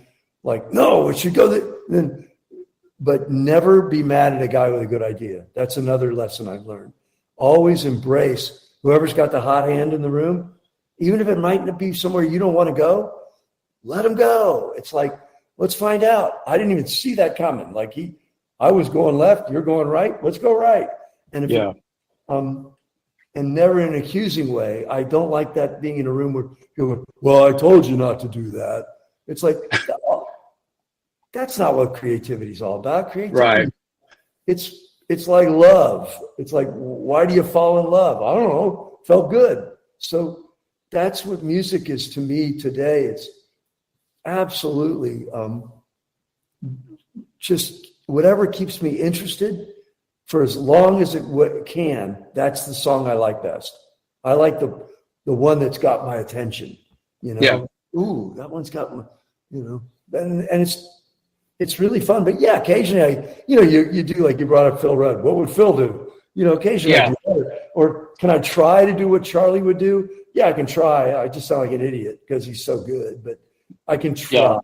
like, no, it should go then. But never be mad at a guy with a good idea. That's another lesson I've learned. Always embrace whoever's got the hot hand in the room, even if it might not be somewhere you don't want to go. Let them go. It's like, let's find out. I didn't even see that coming. I was going left, you're going right. Let's go right. And and never in an accusing way. I don't like that, being in a room where people go, well, I told you not to do that. It's like, that's not what creativity is all about. Creativity, right? It's like love. It's like, why do you fall in love? I don't know. Felt good. So that's what music is to me today. It's absolutely just whatever keeps me interested for as long as it can. That's the song I like best. I like the one that's got my attention. Ooh, that one's got my, and it's really fun. But yeah, occasionally you do, like you brought up Phil Rudd. What would Phil do? Occasionally I do better. Or can I try to do what Charlie would do? Yeah, I can try. I just sound like an idiot because he's so good, but I can try,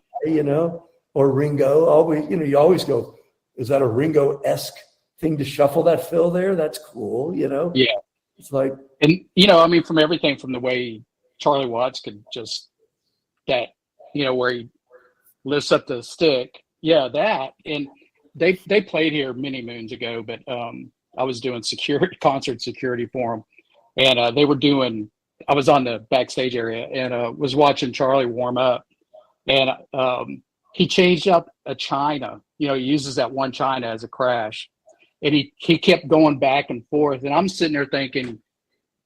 or Ringo. Always, you always go, is that a Ringo-esque thing to shuffle that fill there? That's cool, Yeah. It's like, and you know, I mean, from everything from the way Charlie Watts could just that, you know, where he lifts up the stick, yeah, that. And they played here many moons ago, but I was doing concert security for them, and they were doing. I was on the backstage area and was watching Charlie warm up, and he changed up a china. You know, he uses that one china as a crash, and he kept going back and forth, and I'm sitting there thinking,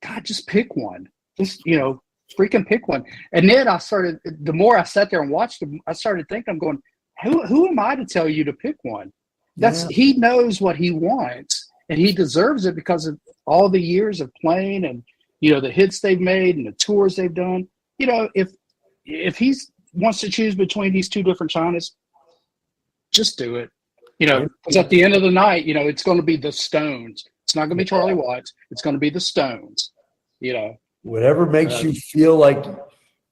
God, just pick one. Just, you know, freaking pick one. And then the more I sat there and watched him, I started thinking, I'm going, who am I to tell you to pick one? He knows what he wants, and he deserves it because of all the years of playing and, you know, the hits they've made and the tours they've done. You know, if he wants to choose between these two different Chinas, just do it. You know, because at the end of the night, you know, it's going to be the Stones. It's not going to be Charlie Watts. It's going to be the Stones. You know, whatever makes you feel like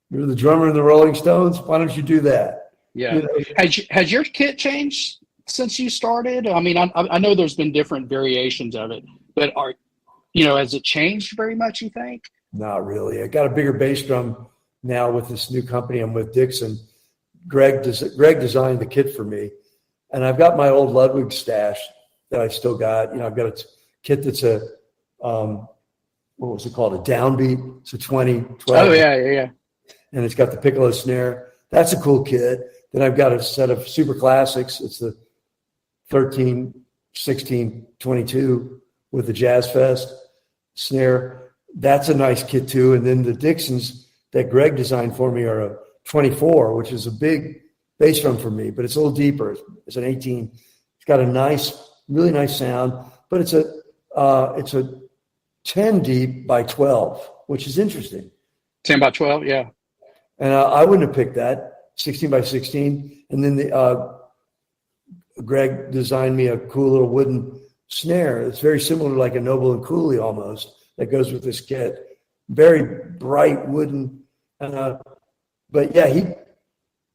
you're the drummer in the Rolling Stones, why don't you do that? Yeah. You know? Has your kit changed since you started? I mean, I know there's been different variations of it, but has it changed very much, you think? Not really. I got a bigger bass drum now with this new company I'm with, Dixon. Greg designed the kit for me, and I've got my old Ludwig stash that I still got. You know, I've got a kit that's a what was it called? A downbeat. It's a 2012. Oh yeah. And it's got the piccolo snare. That's a cool kit. Then I've got a set of super classics. It's the 13, 16, 22 with the Jazz Fest snare. That's a nice kit too. And then the Dixons that Greg designed for me are a 24, which is a big bass drum for me, but it's a little deeper. It's an 18. It's got a really nice sound, but it's a 10 deep by 12, which is interesting. 10 by 12, yeah. And I wouldn't have picked that, 16 by 16. And then Greg designed me a cool little wooden snare. It's very similar to like a Noble and Cooley almost that goes with this kit. Very bright wooden. But yeah,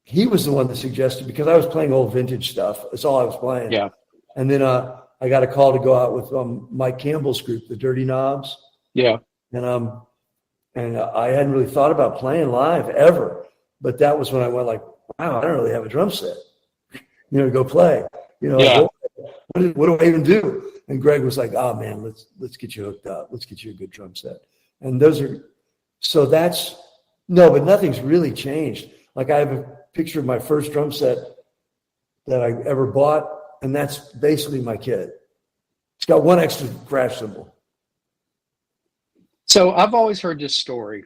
he was the one that suggested, because I was playing old vintage stuff. That's all I was playing. Yeah. And then I got a call to go out with Mike Campbell's group, the Dirty Knobs. Yeah. And I hadn't really thought about playing live ever, but that was when I went like, wow, I don't really have a drum set, you know, to go play. You know, yeah. What do I even do? And Greg was like, oh man, let's get you hooked up. Let's get you a good drum set. And but nothing's really changed. Like I have a picture of my first drum set that I ever bought, and that's basically my kit. It's got one extra crash cymbal. So I've always heard this story,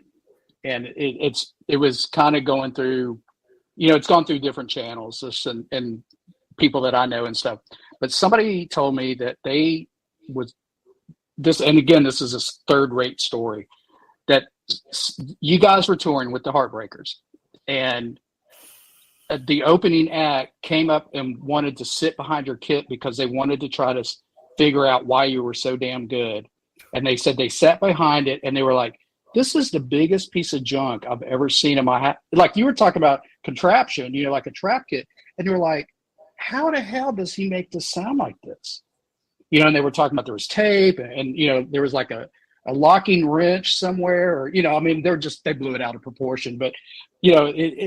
and it was kind of going through, you know, it's gone through different channels and people that I know and stuff. But somebody told me that this is a third-rate story, that you guys were touring with the Heartbreakers, and the opening act came up and wanted to sit behind your kit because they wanted to try to figure out why you were so damn good. And they said they sat behind it and they were like, this is the biggest piece of junk I've ever seen in my house. Like you were talking about contraption, you know, like a trap kit. And you were like, how the hell does he make this sound like this? You know, and they were talking about there was tape and you know, there was like a locking wrench somewhere, or, you know, I mean, they blew it out of proportion. But, you know,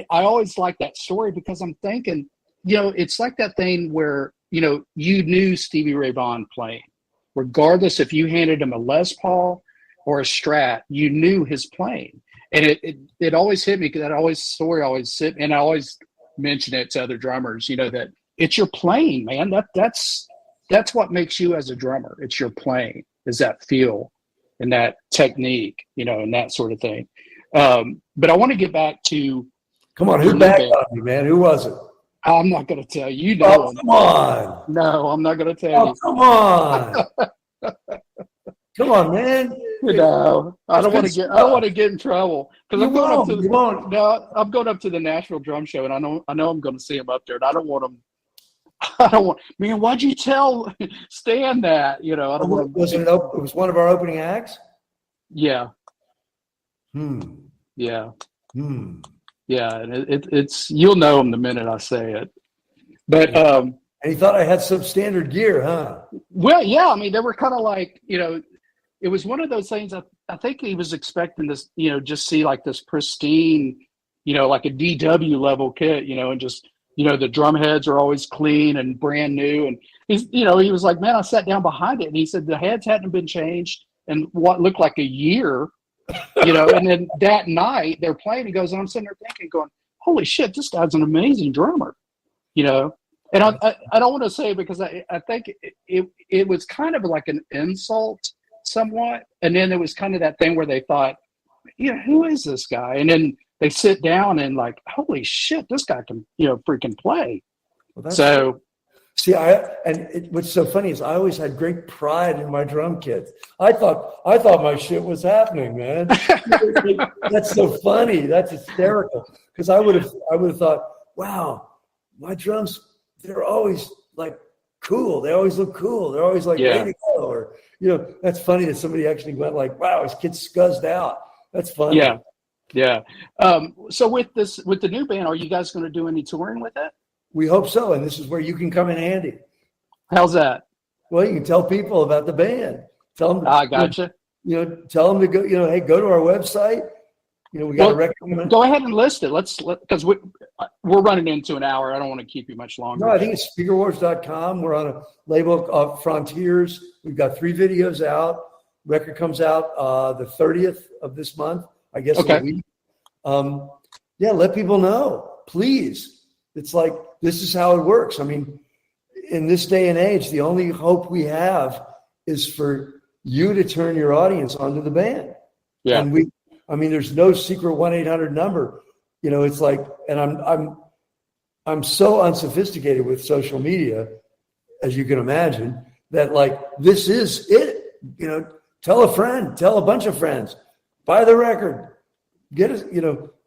I always like that story because I'm thinking, you know, it's like that thing where, you know, you knew Stevie Ray Vaughan playing. Regardless if you handed him a Les Paul or a Strat, you knew his playing. And it always hit me because that story always hit me, and I always mention it to other drummers, you know, that it's your playing, man. That's what makes you as a drummer. It's your playing, is that feel and that technique, you know, and that sort of thing. But I want to get back to. Come on, who backed on you, man? Who was it? I'm not going to tell you. You know, come on. No, I'm not going to tell you. Come on. Come on, man. No, I don't want to get in trouble because I'm going up to the Nashville Drum Show, and I know I'm going to see him up there, and I don't want, man, why'd you tell Stan that? You know, I don't want. Was it was one of our opening acts? Yeah. Yeah. Yeah, and it's you'll know him the minute I say it. But and he thought I had substandard gear, huh? Well, yeah, I mean, they were kind of like, you know, it was one of those things. I think he was expecting this, just see like this pristine, like a DW level kit, and just, the drum heads are always clean and brand new. And he was like, man, I sat down behind it, and he said the heads hadn't been changed in what looked like a year, and then that night they're playing. He goes, and I'm sitting there thinking, going, holy shit, this guy's an amazing drummer, And I don't want to say it because I think it was kind of like an insult somewhat. And then it was kind of that thing where they thought, who is this guy? And then they sit down and like, holy shit, this guy can, freaking play. Well, so see, what's so funny is I always had great pride in my drum kit. I thought my shit was happening, man. That's so funny. That's hysterical. Because I would have thought, wow, my drums, they're always like cool. They always look cool. They're always like ready to go. Or, that's funny that somebody actually went like, wow, his kid's scuzzed out. That's funny. Yeah. Yeah. So with the new band, are you guys going to do any touring with it? We hope so. And this is where you can come in handy. How's that? Well, you can tell people about the band. Tell them. I gotcha. Tell them to go, hey, go to our website. We got to recommend. Go ahead and list it. Because we're running into an hour. I don't want to keep you much longer. No, I think it's speakerwars.com. We're on a label of Frontiers. We've got 3 videos out. Record comes out the 30th of this month, I guess. Okay. In a week. Let people know, please. It's like, this is how it works. I mean, in this day and age, the only hope we have is for you to turn your audience onto the band. Yeah. And there's no secret 1-800 number. It's like, and I'm so unsophisticated with social media, as you can imagine, that like, this is it. Tell a friend, tell a bunch of friends, buy the record, get us,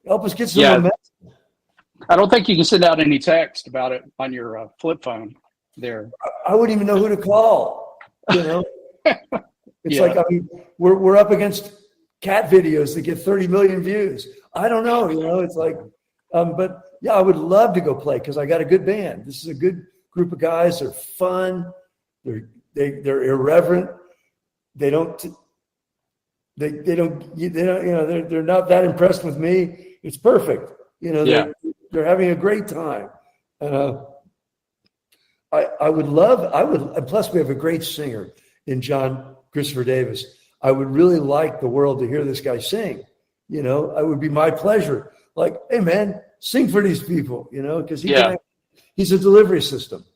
help us get some momentum. I don't think you can send out any text about it on your flip phone there. I wouldn't even know who to call, It's like, we're up against cat videos that get 30 million views. I don't know, it's like, but yeah, I would love to go play because I got a good band. This is a good group of guys. They're fun. They're irreverent. They're not that impressed with me. It's perfect. They're having a great time. And I would, and plus we have a great singer in John Christopher Davis. I would really like the world to hear this guy sing. It would be my pleasure. Like, hey man, sing for these people, because he's a delivery system.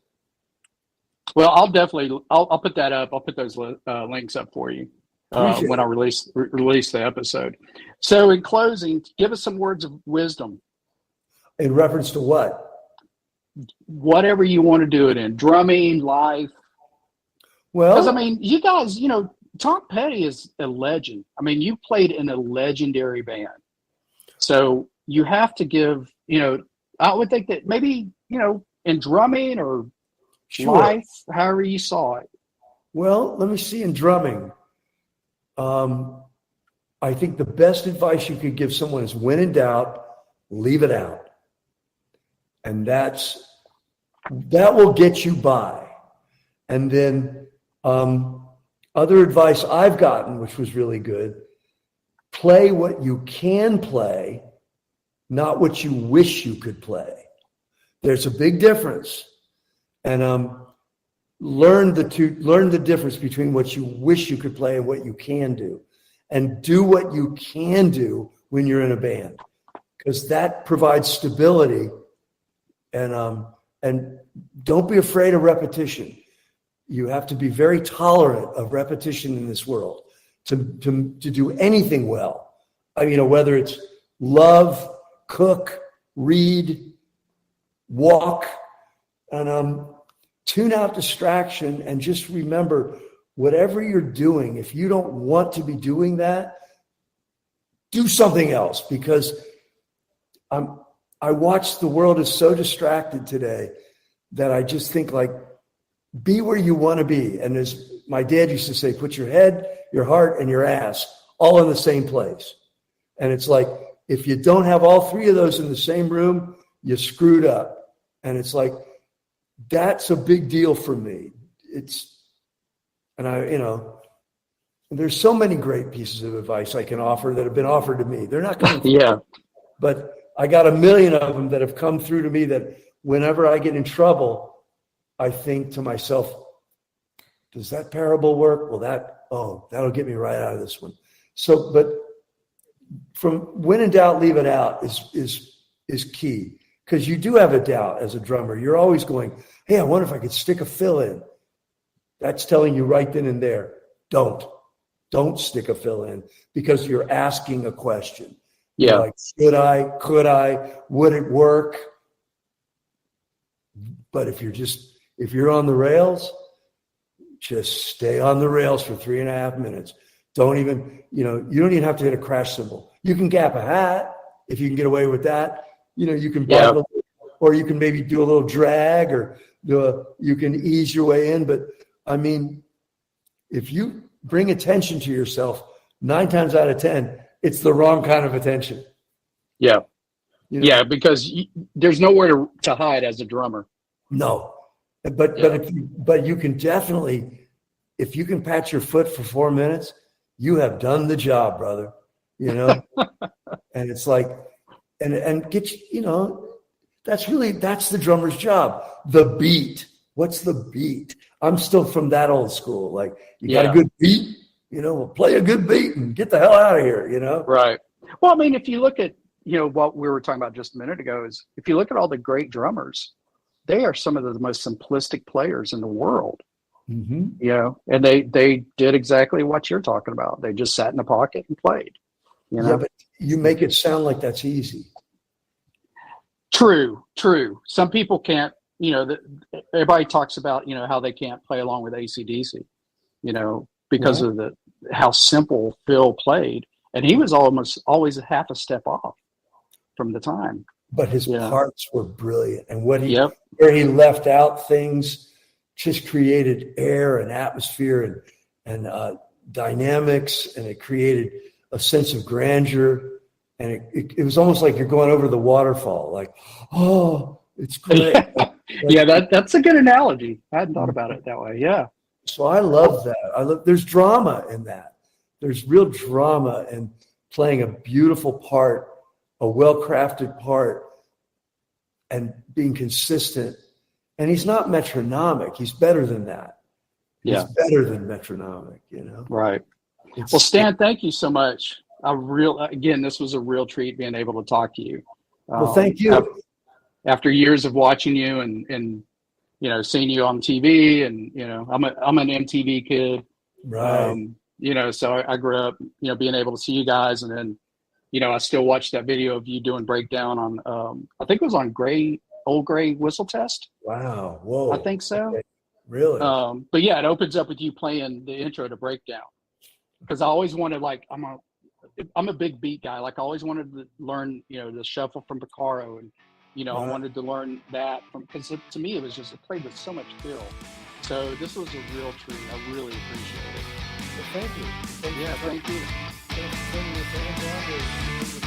Well, I'll put that up. I'll put those links up for you when I release the episode. So in closing, give us some words of wisdom. In reference to what? Whatever you want to do it in, drumming, life. Well, because you guys, Tom Petty is a legend. You played in a legendary band. So you have to give, I would think that maybe, in drumming or life, however you saw it. Well, let me see in drumming. I think the best advice you could give someone is when in doubt, leave it out. And that will get you by. And then other advice I've gotten, which was really good, play what you can play, not what you wish you could play. There's a big difference. And learn the difference between what you wish you could play and what you can do. And do what you can do when you're in a band, because that provides stability. And don't be afraid of repetition. You have to be very tolerant of repetition in this world to do anything well. Whether it's love, cook, read, walk, and tune out distraction, and just remember, whatever you're doing, if you don't want to be doing that, do something else, because I watch the world is so distracted today that I just think, like, be where you want to be. And as my dad used to say, put your head, your heart, and your ass all in the same place. And it's like, if you don't have all 3 of those in the same room, you screwed up. And it's like, that's a big deal for me. there's so many great pieces of advice I can offer that have been offered to me. They're not coming, Yeah. but I got a million of them that have come through to me that whenever I get in trouble, I think to myself, does that parable work? Well, that'll get me right out of this one. So, but from when in doubt, leave it out is key, because you do have a doubt as a drummer. You're always going, hey, I wonder if I could stick a fill in. That's telling you right then and there, don't stick a fill in, because you're asking a question. Yeah. You're like, could I, would it work? But if you're on the rails, just stay on the rails for 3.5 minutes. Don't even, you don't even have to hit a crash cymbal. You can gap a hat if you can get away with that. You can bite a little, or you can maybe do a little drag, or you can ease your way in. But I mean, if you bring attention to yourself, 9 times out of 10, it's the wrong kind of attention. Yeah. Yeah, because there's nowhere to hide as a drummer. No, but you can definitely, if you can pat your foot for 4 minutes, you have done the job, brother. And it's like, and get that's the drummer's job. The beat. What's the beat? I'm still from that old school. Like, you got a good beat, we'll play a good beat and get the hell out of here. Right. Well, I mean, if you look at what we were talking about just a minute ago, is if you look at all the great drummers, they are some of the most simplistic players in the world. Mm-hmm. And they did exactly what you're talking about. They just sat in the pocket and played. Yeah, but you make it sound like that's easy. True. Some people can't. Everybody talks about how they can't play along with AC/DC. Because of how simple Phil played, and he was almost always half a step off from the time. But his parts were brilliant, and where he left out things just created air and atmosphere and dynamics, and it created a sense of grandeur, and it was almost like you're going over the waterfall. Like, oh, it's great. That's a good analogy. I hadn't thought about it that way. Yeah. So I love that. There's drama in that. There's real drama in playing a beautiful part, a well-crafted part, and being consistent. And he's not metronomic. He's better than that. He's better than metronomic, Right. Well, Stan, thank you so much. Again, this was a real treat being able to talk to you. Well, thank you. After years of watching you and seeing you on TV, and I'm an MTV kid, right? So I grew up, being able to see you guys, and then, I still watch that video of you doing breakdown on, I think it was on Old Gray Whistle Test. Wow, whoa! I think so. Okay. Really? But yeah, it opens up with you playing the intro to Breakdown, because I always wanted, like, I'm a big beat guy. Like, I always wanted to learn, the shuffle from Picaro, and I wanted to learn that because to me it played with so much feel. So this was a real treat. I really appreciate it. Well, thank you. Thank you. Thanks for bringing your fans on.